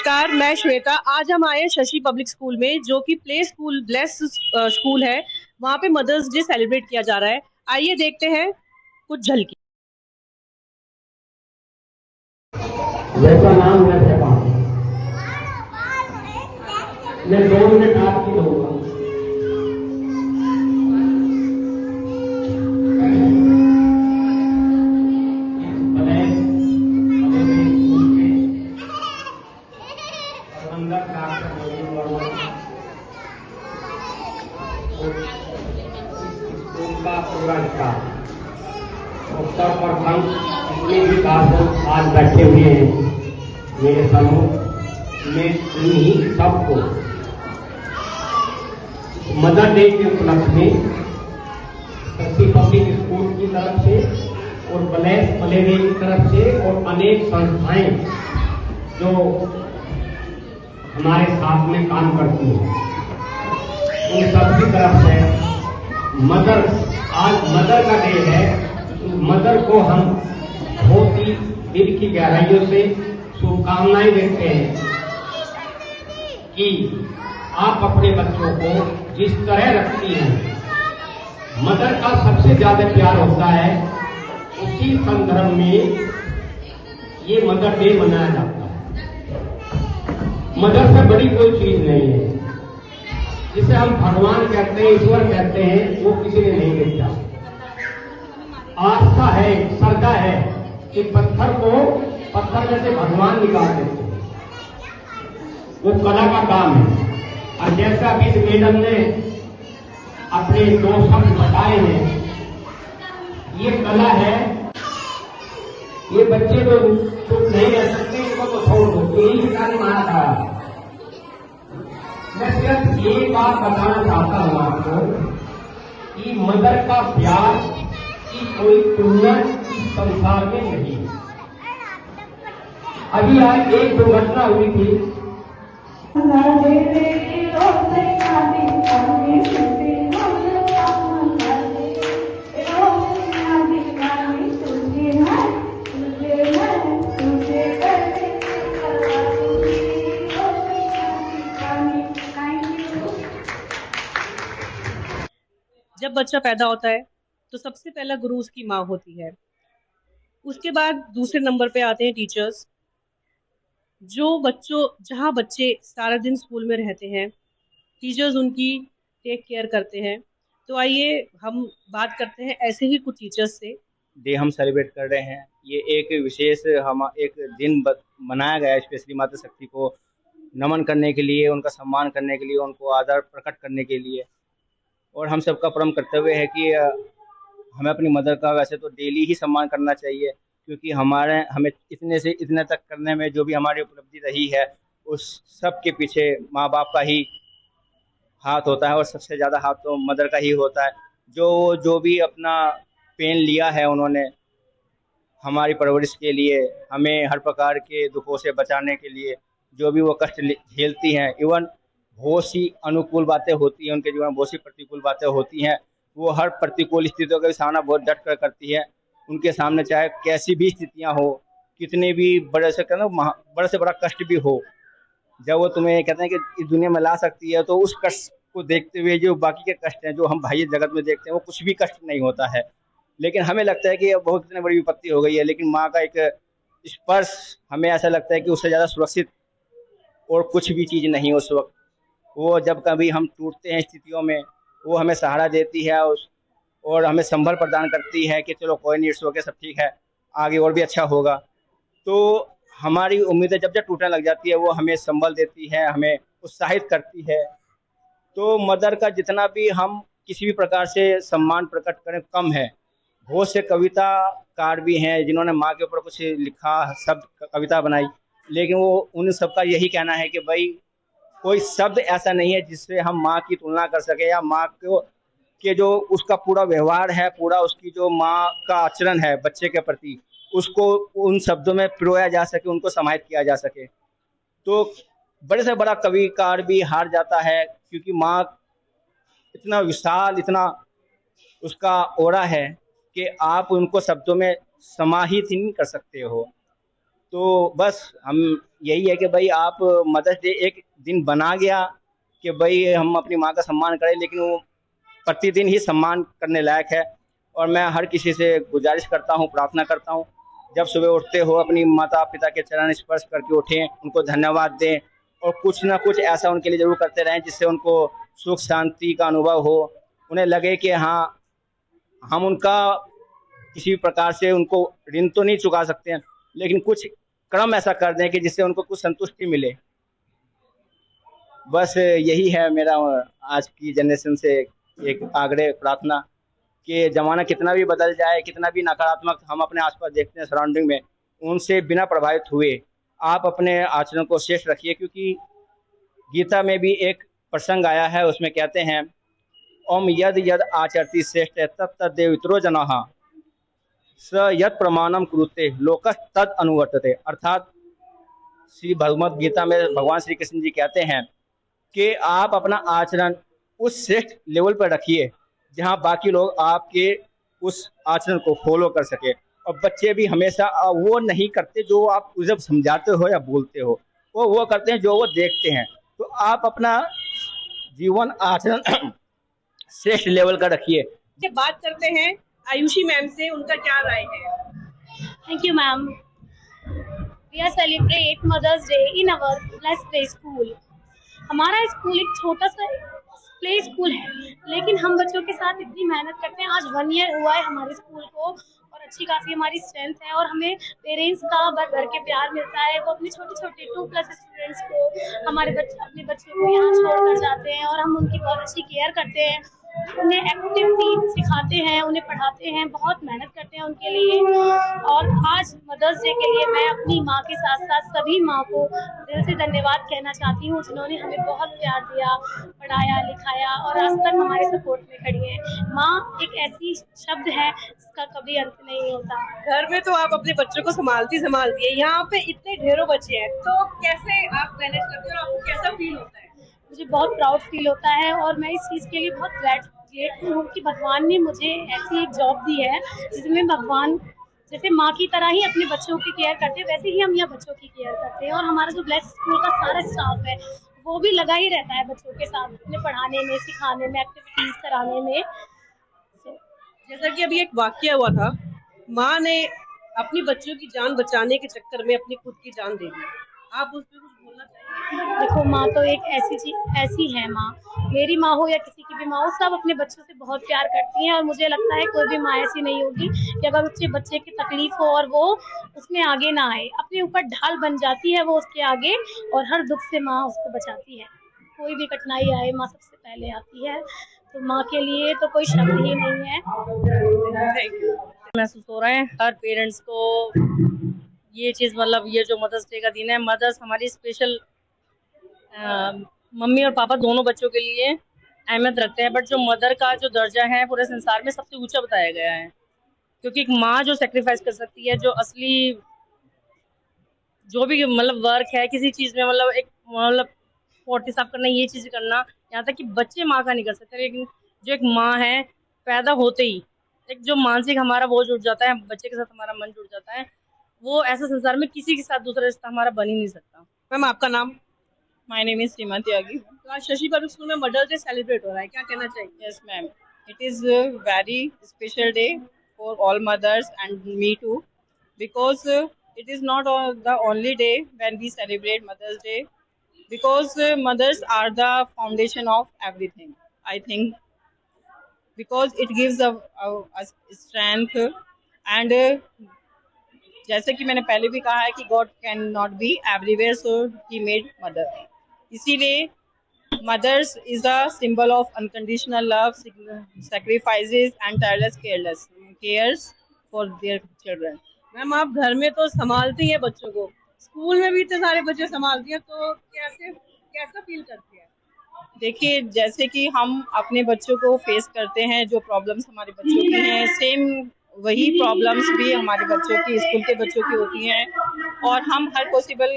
नमस्कार, मैं श्वेता। आज हम आए हैं शशि पब्लिक स्कूल में, जो कि प्ले स्कूल ब्लेस स्कूल है। वहाँ पे मदर्स डे सेलिब्रेट किया जा रहा है। आइए देखते हैं कुछ झलकी। वैसा नाम मैं कहता हूँ, मैं 2 मिनट आपकी दूंगा। उनका पूरा स्टाफ उत्तर प्रखंड जितने भी कार्य आज बैठे हुए हैं मेरे समूह में, उन्हीं सबको मदर डे के उपलक्ष्य में शशि पब्लिक स्कूल की तरफ से और ब्लेस प्लेवे की तरफ से और अनेक संस्थाएं जो हमारे साथ में काम करती हैं, उन सबकी तरफ से आज मदर का डे है। मदर को हम बहुत ही दिल की गहराइयों से शुभकामनाएं देते हैं कि आप अपने बच्चों को जिस तरह रखती हैं, मदर का सबसे ज्यादा प्यार होता है। उसी संदर्भ में ये मदर डे मनाया जाता है। मदर से बड़ी कोई चीज नहीं है। जिसे हम भगवान कहते हैं, ईश्वर कहते हैं, वो किसी ने नहीं देखा। आस्था है, श्रद्धा है कि पत्थर में से भगवान निकाल देते हैं। वो कला का काम है। और जैसा अभी इस मैडम ने अपने 2 शब्द बताए हैं, ये कला है। ये बच्चे तो चुप नहीं रह सकते, इनको तो छोड़ दो, यही कारण मारा था। मैं सिर्फ एक बात बताना चाहता हूं आपको कि मदर का प्यार की कोई तुलना इस संसार में नहीं है। अभी आज एक दुर्घटना हुई थी। जब बच्चा पैदा होता है तो सबसे पहला गुरु उसकी माँ होती है। उसके बाद दूसरे नंबर पे आते हैं टीचर्स, जहाँ बच्चे सारा दिन स्कूल में रहते हैं, टीचर्स उनकी टेक केयर करते हैं। तो आइए हम बात करते हैं ऐसे ही कुछ टीचर्स से। डे हम सेलिब्रेट कर रहे हैं। ये एक विशेष एक दिन मनाया गया है स्पेशली माता शक्ति को नमन करने के लिए, उनका सम्मान करने के लिए, उनको आदर प्रकट करने के लिए। और हम सबका परम कर्तव्य है कि हमें अपनी मदर का वैसे तो डेली ही सम्मान करना चाहिए, क्योंकि हमें इतने से इतने तक करने में जो भी हमारी उपलब्धि रही है, उस सब के पीछे माँ बाप का ही हाथ होता है और सबसे ज़्यादा हाथ तो मदर का ही होता है। जो भी अपना पेन लिया है उन्होंने हमारी परवरिश के लिए, हमें हर प्रकार के दुखों से बचाने के लिए, जो भी वो कष्ट झेलती हैं। इवन बहुत सी अनुकूल बातें होती हैं उनके जीवन में, बहुत सी प्रतिकूल बातें होती हैं। वो हर प्रतिकूल स्थितियों का भी सामना बहुत डट कर करती है। उनके सामने चाहे कैसी भी स्थितियां हो, कितने भी बड़े से बड़े से बड़ा कष्ट भी हो, जब वो तुम्हें कहते हैं कि इस दुनिया में ला सकती है, तो उस कष्ट को देखते हुए जो बाकी के कष्ट हैं जो हम बाह्य जगत में देखते हैं, वो कुछ भी कष्ट नहीं होता है। लेकिन हमें लगता है कि ये बहुत इतनी बड़ी विपत्ति हो गई है, लेकिन माँ का एक स्पर्श हमें ऐसा लगता है कि उससे ज़्यादा सुरक्षित और कुछ भी चीज़ नहीं। उस वक्त वो जब कभी हम टूटते हैं स्थितियों में, वो हमें सहारा देती है और हमें संबल प्रदान करती है कि चलो कोई नहीं, इट्स ओके, सब ठीक है, आगे और भी अच्छा होगा। तो हमारी उम्मीदें जब जब टूटने लग जाती है, वो हमें संबल देती है, हमें उत्साहित करती है। तो मदर का जितना भी हम किसी भी प्रकार से सम्मान प्रकट करें कम है। बहुत से कविताकार भी हैं जिन्होंने माँ के ऊपर कुछ लिखा, शब्द कविता बनाई, लेकिन वो उन सबका यही कहना है कि भाई कोई शब्द ऐसा नहीं है जिससे हम माँ की तुलना कर सके, या माँ को के जो उसका पूरा व्यवहार है, पूरा उसकी जो माँ का आचरण है बच्चे के प्रति, उसको उन शब्दों में पिरोया जा सके, उनको समाहित किया जा सके। तो बड़े से बड़ा कविकार भी हार जाता है, क्योंकि माँ इतना विशाल, इतना उसका ओरा है कि आप उनको शब्दों में समाहित ही नहीं कर सकते हो। तो बस हम यही है कि भाई आप मदर्स डे एक दिन बना गया कि भाई हम अपनी माँ का सम्मान करें, लेकिन वो प्रतिदिन ही सम्मान करने लायक है। और मैं हर किसी से गुजारिश करता हूँ, प्रार्थना करता हूँ, जब सुबह उठते हो अपनी माता पिता के चरण स्पर्श करके उठें, उनको धन्यवाद दें और कुछ ना कुछ ऐसा उनके लिए जरूर करते रहें जिससे उनको सुख शांति का अनुभव हो। उन्हें लगे कि हाँ, हम उनका किसी भी प्रकार से उनको ऋण तो नहीं चुका सकते हैं, लेकिन कुछ कर्म ऐसा कर दें कि जिससे उनको कुछ संतुष्टि मिले। बस यही है मेरा आज की जनरेशन से एक आग्रह, प्रार्थना कि जमाना कितना भी बदल जाए, कितना भी नकारात्मक हम अपने आसपास देखते हैं सराउंडिंग में, उनसे बिना प्रभावित हुए आप अपने आचरण को श्रेष्ठ रखिए। क्योंकि गीता में भी एक प्रसंग आया है, उसमें कहते हैं ओम यद यद आचरति श्रेष्ठ तत् तद्देव इतरो जनाः स यद प्रमाणम कुरुते लोकस तद अनुवर्तते। अर्थात श्री भगवद गीता में भगवान श्री कृष्ण जी कहते हैं कि आप अपना आचरण उस श्रेष्ठ लेवल पर रखिए जहां बाकी लोग आपके उस आचरण को फॉलो कर सके। और बच्चे भी हमेशा वो नहीं करते जो आप जब समझाते हो या बोलते हो, वो करते हैं जो वो देखते हैं। तो आप अपना जीवन आचरण श्रेष्ठ लेवल का रखिए। बात करते हैं आयुषी मैम से, उनका क्या राय है। Thank you ma'am. We are celebrate mother's day in our plus play school. हमारा स्कूल एक छोटा सा प्ले स्कूल है, लेकिन हम बच्चों के साथ इतनी मेहनत करते हैं। आज 1 ईयर हुआ है हमारे स्कूल को और अच्छी खासी हमारी स्ट्रेंथ है और हमें पेरेंट्स का भर के प्यार मिलता है। वो अपने छोटे छोटे 2+ स्टूडेंट्स को अपने बच्चों को यहाँ छोड़कर जाते हैं और हम उनकी बहुत अच्छी केयर करते हैं, उन्हें एक्टिविटी सिखाते हैं, उन्हें पढ़ाते हैं, बहुत मेहनत करते हैं उनके लिए। और आज मदर्स डे के लिए मैं अपनी माँ के साथ साथ सभी माँ को दिल से धन्यवाद कहना चाहती हूँ, जिन्होंने हमें बहुत प्यार दिया, पढ़ाया लिखाया और आज तक हमारे सपोर्ट में खड़ी है। माँ एक ऐसी शब्द है जिसका कभी अंत नहीं होता। घर में तो आप अपने बच्चों को संभालती है, यहाँ पे इतने ढेरों बच्चे हैं, तो कैसे आप मैनेज करते हो और आपको कैसा फील होता है। मुझे बहुत प्राउड फील होता है और मैं इस चीज़ के लिए बहुत ग्रेटफुल हूँ कि भगवान ने मुझे ऐसी एक जॉब दी है जिसमें भगवान जैसे माँ की तरह ही अपने बच्चों की केयर करते हैं, वैसे ही हम यहाँ बच्चों की केयर करते हैं। और हमारा जो ब्लेस्ड स्कूल का सारा स्टाफ है वो भी लगा ही रहता है बच्चों के साथ, उन्हें पढ़ाने में, सिखाने में, एक्टिविटीज कराने में। जैसा कि अभी एक वाकया हुआ था, माँ ने अपनी बच्चों की जान बचाने के चक्कर में अपनी खुद की जान दे दी। आप उस पर कुछ बोलना चाहिए। देखो, माँ तो एक ऐसी है, माँ मेरी माँ हो या किसी की भी माँ हो, सब अपने बच्चों से बहुत प्यार करती हैं। और मुझे लगता है कोई भी माँ ऐसी नहीं होगी कि अगर उसके बच्चे की तकलीफ हो और वो उसमें आगे ना आए, अपने ऊपर ढाल बन जाती है वो उसके आगे, और हर दुख से माँ उसको बचाती है। कोई भी कठिनाई आए माँ सबसे पहले आती है, तो माँ के लिए तो कोई शब्द ही नहीं है। महसूस हो रहे हैं हर पेरेंट्स को ये चीज़, मतलब ये जो मदर्स डे का दिन है, मदर्स हमारी स्पेशल मम्मी और पापा दोनों बच्चों के लिए अहमियत रखते हैं। बट जो मदर का जो दर्जा है पूरे संसार में सबसे ऊंचा बताया गया है, क्योंकि एक माँ जो सेक्रीफाइस कर सकती है, जो असली जो भी मतलब वर्क है किसी चीज़ में, मतलब एक मतलब पोटी साफ करना, ये चीज़ करना, यहाँ तक कि बच्चे माँ का नहीं कर सकते। लेकिन जो एक माँ है, पैदा होते ही एक जो मानसिक हमारा वो जुड़ जाता है, बच्चे के साथ हमारा मन जुड़ जाता है, वो ऐसा संसार में किसी के साथ दूसरा रिश्ता हमारा बन ही नहीं सकता। मैम आपका नाम। My name is Seema Tyagi. तो आज शशि पब्लिक स्कूल में मदर्स डे सेलिब्रेट हो रहा है, क्या कहना चाहिए। Yes ma'am, it is very special day for all mothers and me too, because it is not the only day when we celebrate Mother's Day, because mothers are the foundation of everything, I think, because it gives us strength and जैसे कि मैंने पहले भी कहा है कि God cannot be everywhere, so he made mother. इसीलिए mothers is a symbol of unconditional love, sacrifices and tireless cares for their children. Ma'am आप घर में तो संभालती हैं बच्चों को, स्कूल में भी इतने सारे बच्चे संभालती हैं, तो कैसा फील करती है। देखिए, जैसे कि हम अपने बच्चों को फेस करते हैं, जो प्रॉब्लम्स हमारे बच्चों की हैं, सेम वही प्रॉब्लम्स भी हमारे बच्चों की, स्कूल के बच्चों की होती हैं। और हम हर पॉसिबल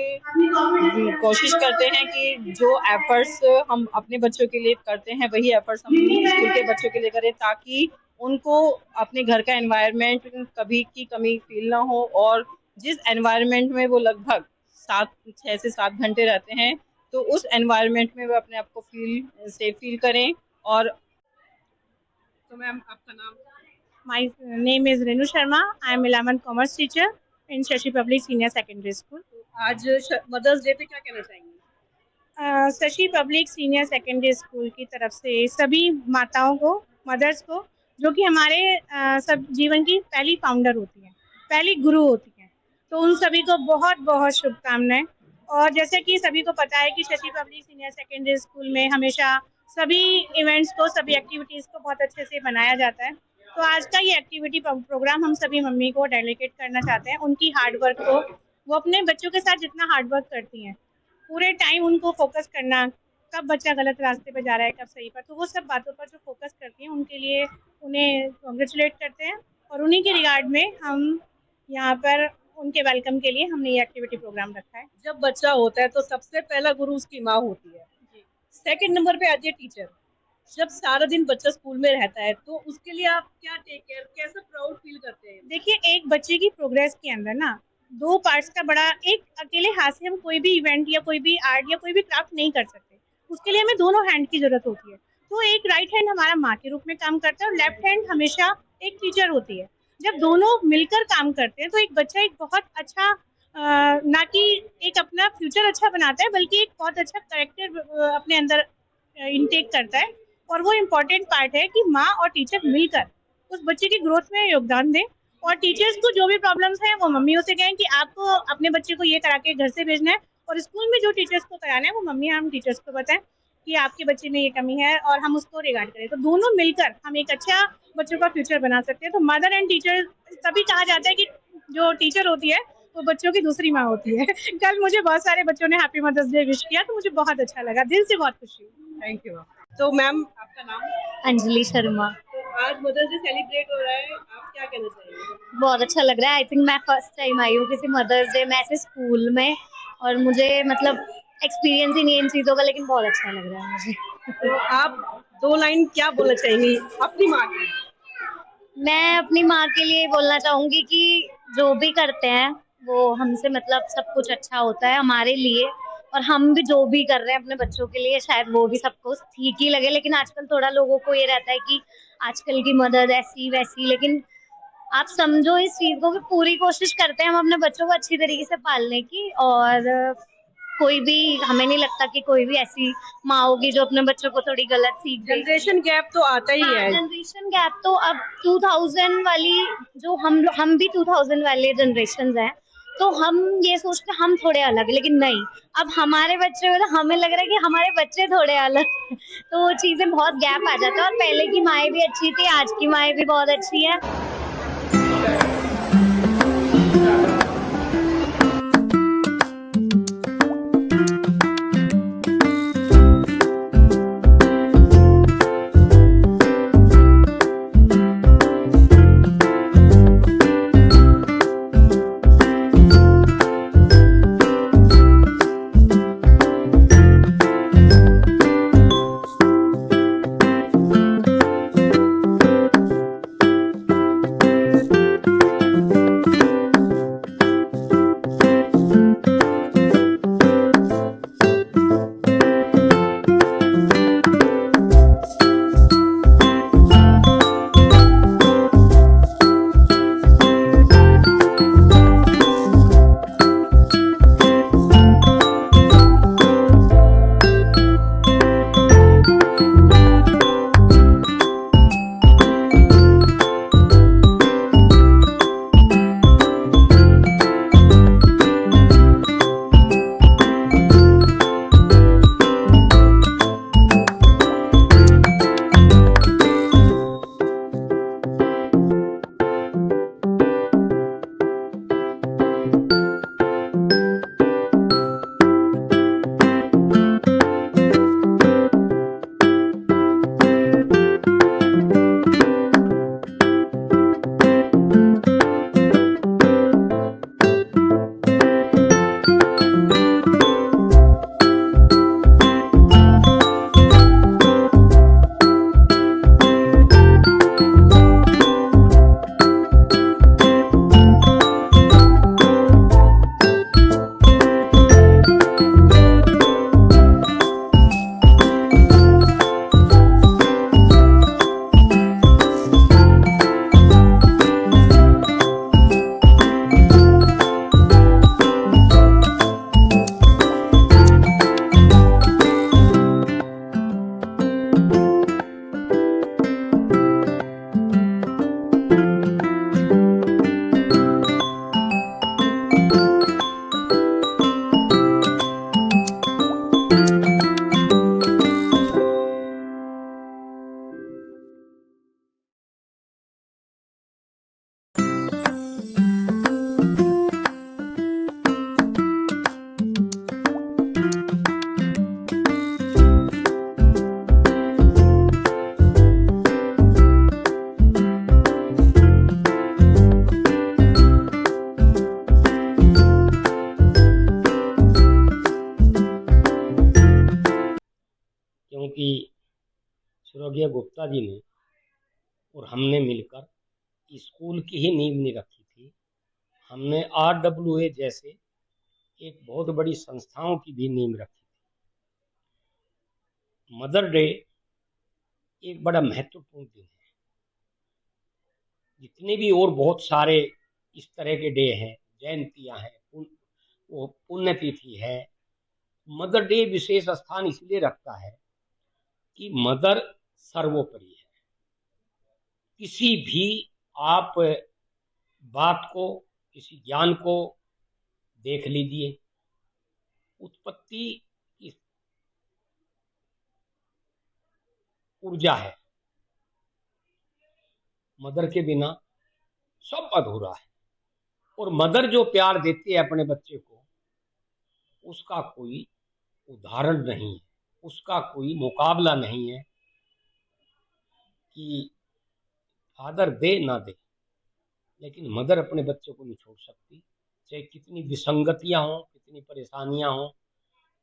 कोशिश करते हैं कि जो एफर्ट्स हम अपने बच्चों के लिए करते हैं वही एफर्ट्स हम स्कूल के बच्चों के लिए करें, ताकि उनको अपने घर का एनवायरनमेंट कभी की कमी फील ना हो और जिस एनवायरनमेंट में वो लगभग 6 से 7 घंटे रहते हैं, तो उस एनवायरनमेंट में वो अपने आप को सेफ फील करें। और तो मैम आपका नाम? My name is Renu Sharma. I am 11th commerce teacher in Shashi Public Senior Secondary School. आज मदर्स डे पे क्या कहना चाहेंगे? Shashi public senior secondary school की तरफ से सभी माताओं को, मदर्स को, जो कि हमारे सब जीवन की पहली फाउंडर होती हैं, पहली गुरु होती हैं, तो उन सभी को बहुत बहुत शुभकामनाएं। और जैसे कि सभी को पता है कि Shashi public senior secondary school में हमेशा सभी इवेंट्स को, सभी एक्टिविटीज़ को बहुत अच्छे से बनाया जाता है। तो आज का ये एक्टिविटी प्रोग्राम हम सभी मम्मी को डेडिकेट करना चाहते हैं, उनकी हार्ड वर्क को। वो अपने बच्चों के साथ जितना हार्ड वर्क करती हैं, पूरे टाइम उनको फोकस करना, कब बच्चा गलत रास्ते पे जा रहा है, कब सही पर, तो वो सब बातों पर जो फोकस करती हैं, उनके लिए उन्हें कॉन्ग्रेचुलेट करते हैं। और उन्हीं के रिगार्ड में हम यहाँ पर उनके वेलकम के लिए हमने ये एक्टिविटी प्रोग्राम रखा है। जब बच्चा होता है तो सबसे पहला गुरु उसकी माँ होती है। सेकंड नंबर पे आती है टीचर। जब सारा दिन बच्चा स्कूल में रहता है तो उसके लिए आप क्या टेक केयर, कैसे प्राउड फील करते हैं? देखिए, एक बच्चे की प्रोग्रेस के अंदर ना 2 पार्ट्स का बड़ा, एक अकेले हाथ से हम कोई भी इवेंट या कोई भी आर्ट या कोई भी क्राफ्ट नहीं कर सकते, उसके लिए हमें दोनों हैंड की जरूरत होती है। तो एक राइट हैंड हमारा माँ के रूप में काम करता है और लेफ्ट हैंड हमेशा एक टीचर होती है। जब दोनों मिलकर काम करते हैं तो एक बच्चा एक बहुत अच्छा, ना कि एक अपना फ्यूचर अच्छा बनाता है, बल्कि एक बहुत अच्छा करेक्टर अपने अंदर इनटेक करता है। और वो इम्पोर्टेंट पार्ट है कि माँ और टीचर मिलकर उस बच्चे की ग्रोथ में योगदान दें। और टीचर्स को जो भी प्रॉब्लम्स हैं वो मम्मियों से कहें कि आपको अपने बच्चे को ये करा के घर से भेजना है, और स्कूल में जो टीचर्स को कराना है वो मम्मी हम टीचर्स को बताएं कि आपके बच्चे में ये कमी है और हम उसको रिगार्ड करें। तो दोनों मिलकर हम एक अच्छा बच्चों का फ्यूचर बना सकते हैं। तो मदर एंड टीचर, तभी कहा जाता है कि जो टीचर होती है वो बच्चों की दूसरी माँ होती है। कल मुझे बहुत सारे बच्चों ने हैप्पी मदर्स डे विश किया, तो मुझे बहुत अच्छा लगा, दिल से बहुत खुशी हुई। Thank you. तो मैम आपका नाम? अंजलि शर्मा। तो आज मदर्स डे सेलिब्रेट हो रहा है, आप क्या कहना चाहेंगे? बहुत अच्छा लग रहा है। आई थिंक मैं फर्स्ट टाइम आई हूँ किसी मदर्स डे में ऐसे स्कूल में, और मुझे मतलब एक्सपीरियंस ही नहीं है इन चीज़ों का, लेकिन बहुत अच्छा लग रहा है मुझे। तो आप 2 लाइन क्या बोलना चाहेंगी अपनी माँ के लिए? मैं अपनी माँ के लिए बोलना चाहूँगी कि जो भी करते हैं वो हमसे मतलब सब कुछ अच्छा होता है हमारे लिए, और हम भी जो भी कर रहे हैं अपने बच्चों के लिए शायद वो भी सबको ठीक ही लगे। लेकिन आजकल थोड़ा लोगों को ये रहता है कि आजकल की मदद ऐसी वैसी, लेकिन आप समझो इस चीज को कि पूरी कोशिश करते हैं हम अपने बच्चों को अच्छी तरीके से पालने की। और कोई भी, हमें नहीं लगता कि कोई भी ऐसी माँ होगी जो अपने बच्चों को थोड़ी गलत सीख दे। जनरेशन गैप तो आता ही है। जनरेशन गैप तो अब 2000 वाली, जो हम भी 2000 वाले जनरेशन हैं, तो हम ये सोचते हैं हम थोड़े अलग, लेकिन नहीं, अब हमारे बच्चे हो तो हमें लग रहा है कि हमारे बच्चे थोड़े अलग तो वो चीजें बहुत गैप आ जाता है। और पहले की माएँ भी अच्छी थी, आज की माएँ भी बहुत अच्छी है। संजय गुप्ता जी ने और हमने मिलकर स्कूल की ही नींव नहीं रखी थी, हमने RWA जैसे एक बहुत बड़ी संस्थाओं की भी नींव रखी थी। मदर डे एक बड़ा महत्वपूर्ण दिन है। जितने भी और बहुत सारे इस तरह के डे हैं, जयंतियां हैं, वो पुण्यतिथि है, मदर डे विशेष स्थान इसलिए रखता है कि मदर सर्वोपरि है। किसी भी आप बात को, किसी ज्ञान को देख लीजिए, उत्पत्ति की ऊर्जा है, मदर के बिना सब अधूरा है। और मदर जो प्यार देती है अपने बच्चे को, उसका कोई उदाहरण नहीं है, उसका कोई मुकाबला नहीं है कि फादर दे ना दे, लेकिन मदर अपने बच्चे को नहीं छोड़ सकती, चाहे कितनी विसंगतियां हों, कितनी परेशानियां हों।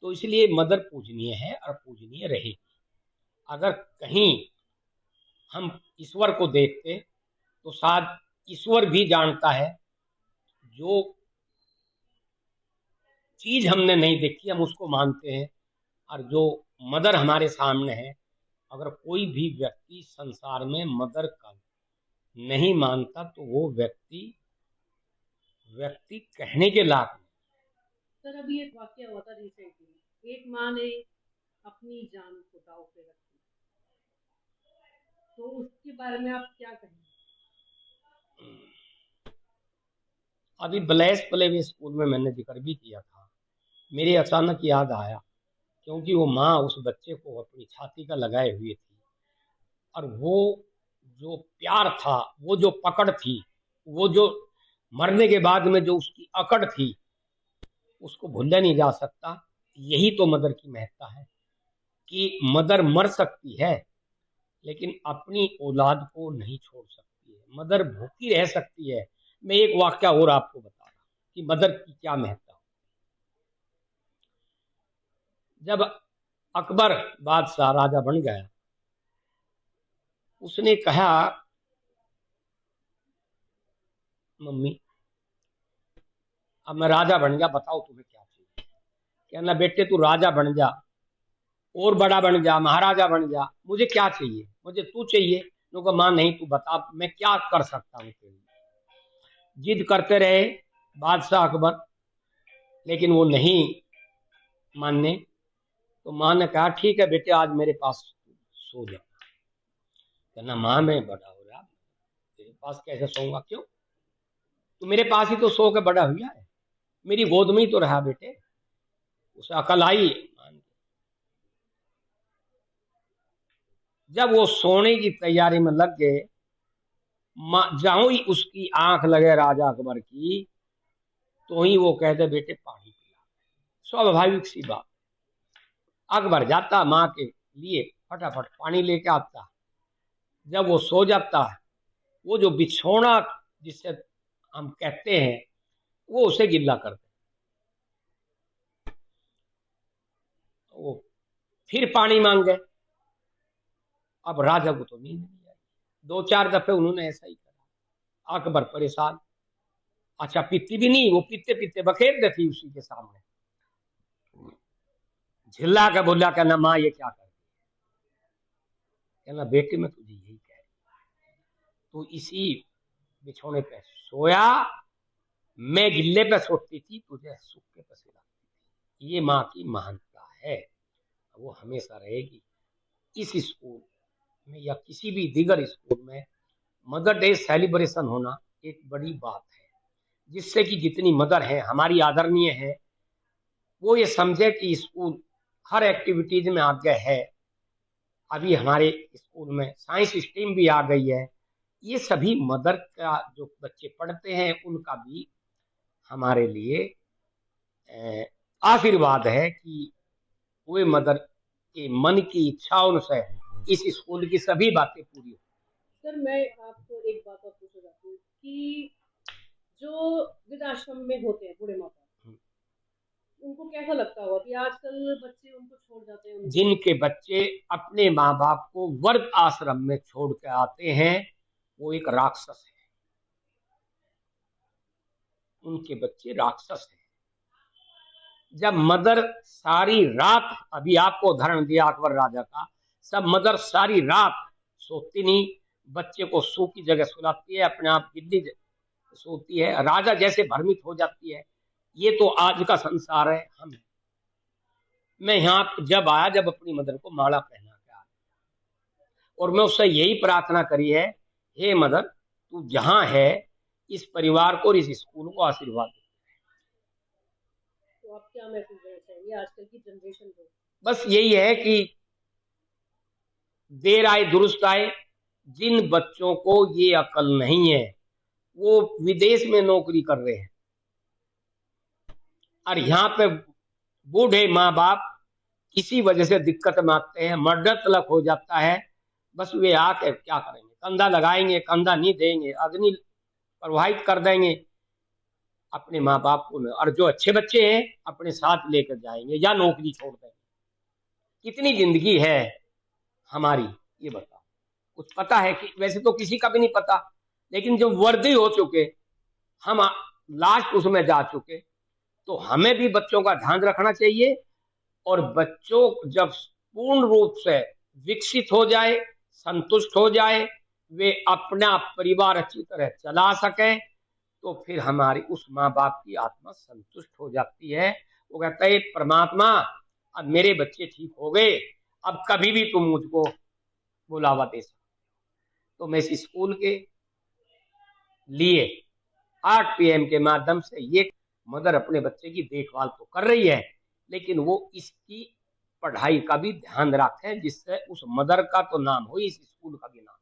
तो इसलिए मदर पूजनीय है और पूजनीय रहेगी। अगर कहीं हम ईश्वर को देखते तो शायद ईश्वर भी जानता है, जो चीज हमने नहीं देखी हम उसको मानते हैं, और जो मदर हमारे सामने है, अगर कोई भी व्यक्ति संसार में मदर का नहीं मानता तो वो व्यक्ति कहने के लायक नहीं। सर अभी एक वाकया हुआ था रिसेंटली, एक माँ ने अपनी जान को दांव पे रखी, तो उसके बारे में आप क्या कहेंगे? अभी ब्लेस प्ले स्कूल में मैंने जिक्र भी किया था, मेरे अचानक याद आया, क्योंकि वो माँ उस बच्चे को अपनी छाती का लगाए हुए थी, और वो जो प्यार था, वो जो पकड़ थी, वो जो मरने के बाद में जो उसकी अकड़ थी, उसको भूला नहीं जा सकता। यही तो मदर की महत्ता है कि मदर मर सकती है लेकिन अपनी औलाद को नहीं छोड़ सकती है, मदर भूखी रह सकती है। मैं एक वाक्या और आपको बता रहा कि मदर की क्या महत्ता। जब अकबर बादशाह राजा बन गया, उसने कहा, मम्मी अब मैं राजा बन गया, बताओ तुम्हें क्या चाहिए। कहना, बेटे तू राजा बन जा और बड़ा बन जा, महाराजा बन जा, मुझे क्या चाहिए, मुझे तू चाहिए। तो कहा, मां नहीं, तू बता मैं क्या कर सकता हूँ तेरे लिए। जिद करते रहे बादशाह अकबर, लेकिन वो नहीं मानने। तो मां ने कहा, ठीक है बेटे आज मेरे पास सो जा। कहना, मां मैं बड़ा हो रहा, तेरे पास कैसे सोऊंगा? क्यों? तो मेरे पास ही तो सो के बड़ा हुआ है, मेरी गोद में ही तो रहा बेटे। उसे अकल आई। जब वो सोने की तैयारी में लग गए, जहां ही उसकी आंख लगे राजा अकबर की, तो ही वो कहते, बेटे पानी पिला। स्वाभाविक सी बात, अकबर जाता माँ के लिए, फटाफट पानी लेके आता। जब वो सो जाता है, वो जो बिछोना जिसे हम कहते हैं, वो उसे गिल्ला करते, वो फिर पानी मांग गए। अब राजा को तो नींद नहीं आई, 2-4 दफे उन्होंने ऐसा ही करा। अकबर परेशान, अच्छा पीती भी नहीं, वो पीते पीते बखेर देती उसी के सामने। झिल्ला के बोला, कहना माँ ये क्या कर रही है? कहना, बेटे मैं तुझे यही कह रही, तो इसी बिछोने पे सोया, मैं गिल्ले पे सोती थी, तुझे सूखे पे सुलाती थी। ये माँ की महानता है, वो हमेशा रहेगी। इस स्कूल में या किसी भी दीगर स्कूल में मदर डे सेलिब्रेशन होना एक बड़ी बात है, जिससे कि जितनी मदर है हमारी आदरणीय है, वो ये समझे कि स्कूल हर एक्टिविटीज में आगे है। अभी हमारे स्कूल में साइंस स्ट्रीम भी आ गई है। ये सभी मदर का जो बच्चे पढ़ते हैं उनका भी हमारे लिए आशीर्वाद है कि वे मदर के मन की इच्छाओं से इस स्कूल की सभी बातें पूरी हो। सर मैं आपको एक बात और पूछना चाहती हूँ कि जो वृद्धाश्रम में होते हैं बूढ़े माता, उनको कैसा लगता होगा कि आजकल बच्चे उनको छोड़ जाते हैं जिनके बच्चे अपने माँ बाप को वर्ग आश्रम में छोड़ के आते हैं, वो एक राक्षस है। उनके बच्चे राक्षस हैं। जब मदर सारी रात, अभी आपको उदाहरण दिया अकबर राजा का, सब मदर सारी रात सोती नहीं, बच्चे को सो की जगह सुलाती है, अपने आप गिद्दी सोती है, राजा जैसे भ्रमित हो जाती है। ये तो आज का संसार है। हम मैं यहाँ जब आया, जब अपनी मदर को माला पहना के आया, और मैं उससे यही प्रार्थना करी है, हे मदर, तू जहां है इस परिवार को और इस स्कूल को आशीर्वाद दे। तो आप क्या मैसेज देना चाहेंगे आजकल की जनरेशन को? बस यही है कि देर आए दुरुस्त आए। जिन बच्चों को ये अकल नहीं है, वो विदेश में नौकरी कर रहे हैं, और यहाँ पे बूढ़े माँ बाप किसी वजह से दिक्कत में आते हैं, मर्डर तलक हो जाता है, बस वे आके क्या करेंगे, कंधा लगाएंगे, कंधा नहीं देंगे, अग्नि प्रवाहित कर देंगे अपने माँ बाप को, और जो अच्छे बच्चे हैं अपने साथ लेकर जाएंगे या नौकरी छोड़ देंगे। कितनी जिंदगी है हमारी, ये बताओ। कुछ पता है कि वैसे तो किसी का भी नहीं पता, लेकिन जो वर्दी हो चुके, हम लास्ट उसमें जा चुके, तो हमें भी बच्चों का ध्यान रखना चाहिए। और बच्चों जब पूर्ण रूप से विकसित हो जाए, संतुष्ट हो जाए, वे अपना परिवार अच्छी तरह चला सके, तो फिर हमारी उस माँ बाप की आत्मा संतुष्ट हो जाती है। वो कहता है, परमात्मा अब मेरे बच्चे ठीक हो गए, अब कभी भी तुम मुझको बुलावा दे सकते। तो मैं इस स्कूल के लिए 8 PM के माध्यम से ये मदर अपने बच्चे की देखभाल तो कर रही है, लेकिन वो इसकी पढ़ाई का भी ध्यान रखें, जिससे उस मदर का तो नाम हो, इस स्कूल का भी नाम।